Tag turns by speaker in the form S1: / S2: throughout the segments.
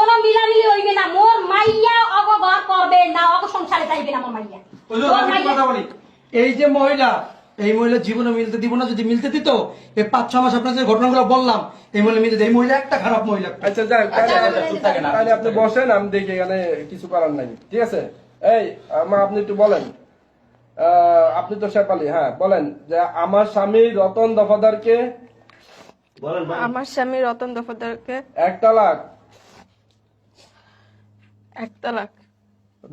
S1: কোনো মিলামিলি হইবে না মোর মাইয়া অগ ঘর করবে না অগ সংসারে যাইবে না মোর মাইয়া
S2: হুজুর আমি একটা কথা বলি এই যে মহিলা এই মহিলা জীবনে মিলতে দিব না যদি মিলতে দিত এই 5-6 মাস আপনাদের যে ঘটনাগুলো বললাম এই মহিলা মিলতে এই মহিলা একটা খারাপ মহিলা
S3: আচ্ছা যাই তাহলে আপনি বসেন আমি দেখি এখানে কিছু করার নাই ঠিক আছে এই মা আপনি একটু বলেন আপনি তো শেফালি হ্যাঁ বলেন যে আমার স্বামী রতন দফাদারকে
S4: আমার স্বামী রতন দফাদারকে
S3: 1 তালাক
S4: 1 তালাক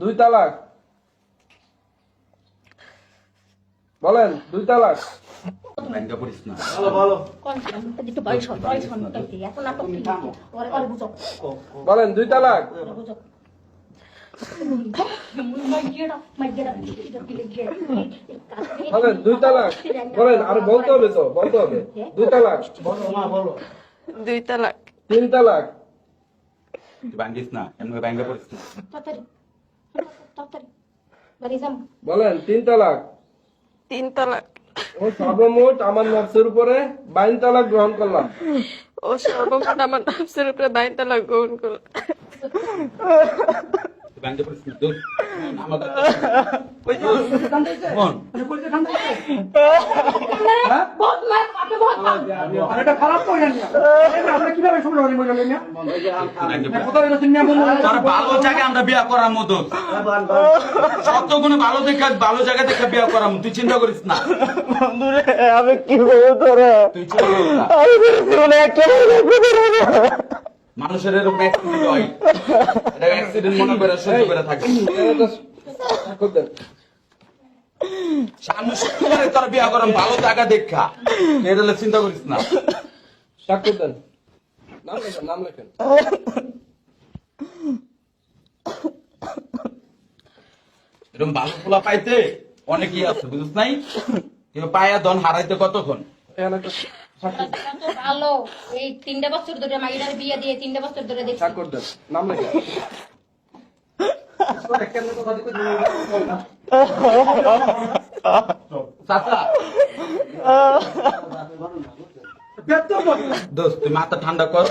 S3: 2 তালাক বলেন 2 তালাক
S5: ব্যাংকে পড়িস না
S1: কোন একটু বয়স হন এত নাটক কি ওরে ওরে বুঝো
S3: বলেন 2 তালাক
S1: বুঝো মাইগেরা
S3: বলেন 2 তালাক বলেন আর বলতে হবে তো বলতে হবে 2 তালাক
S2: বলো মা বলো
S4: 2 তালাক
S3: 3 তালাক
S5: তুই ব্যাংকিস না এমনি ব্যাংকে পড়িস না
S1: তাড়াতাড়ি বাড়ি যাম
S3: বলেন 3 তালাক
S4: 3 তালাক
S3: ও সর্বমোট আমার নফসের উপরে 22 তালাক গ্রহণ করলাম
S4: ও সর্বমোট আমার নফসের উপরে 22 তালাক গ্রহণ করল
S5: ব্যাংকে পড়িস না দূর আমাদের
S2: মন
S1: বহুত মার আপনি বহুত মার
S2: আর এটা খারাপ মহিলা নিয়া আমরা কিভাবে সংসার করি মহিলা নিয়া কথা হলো তুমি
S5: তোর ভালো জায়গায় আমরা বিয়া করার মতো সত্য কোনো ভালো জায়গা দেখে বিয়া করার মতো তুই চিন্তা করিস না
S6: বন্ধুরে আমি কি বলবো তোরা
S5: তুই চিন্তা করিস না
S6: আমি জীবনে একটা
S5: মানুষের এরকম অ্যাক্সিডেন্ট হয় এটা অ্যাক্সিডেন্ট মনে করে সহ্য করে থাকে সামনে শুক্রবারে তোর বিয়া করাম ভালো জায়গা দেখা এটা হলে চিন্তা করিস না
S3: স্বাক্ষর দেন নাম লেখেন
S5: এরকম ভালো ফুলা পাইতে অনেকই আছে বুঝিস নাই কেউ পায়া দন হারাইতে কতক্ষণ
S3: এখানে একটা স্বাক্ষর
S1: তো ভালো এই 3 বছর ধরে মাইয়ার বিয়ে দিয়ে 3 বছর ধরে দেখছি
S3: স্বাক্ষর দেন নাম লেখেন
S5: চাচা দোস্ত তুই মাথা ঠান্ডা কর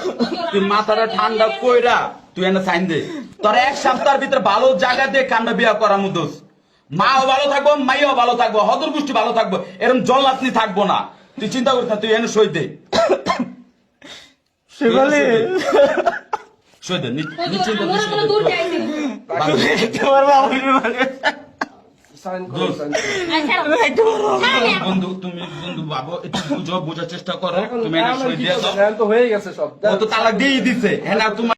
S5: তুই মাথাটা ঠান্ডা কইরা তুই এনে সাইন দে তোর 1 সপ্তাহের ভিতরে ভালো জায়গা দিয়ে কান্না বিয়া করামু দোস্ত মাও ভালো থাকবো মাইও ভালো থাকবো হদর গোষ্ঠী ভালো থাকবো এরকম জল্লাতনি থাকবো না তুই চিন্তা করিস না তুই এনে সই দে
S6: শিবালি
S5: সই দে নিশ্চিন্ত
S1: মোর কোনো দূর যাইছি
S6: তোমার বাবা শিবালি
S3: সাইন করুন সাইন
S5: বন্ধু তুমি বন্ধু বাবু একটু বুঝার চেষ্টা করো তুমি এনে সই দিয়ে দাও
S3: এখন তো হয়ে গেছে সব
S5: ও তো তালাক দিয়ে দিছে হ্যাঁ না তোমার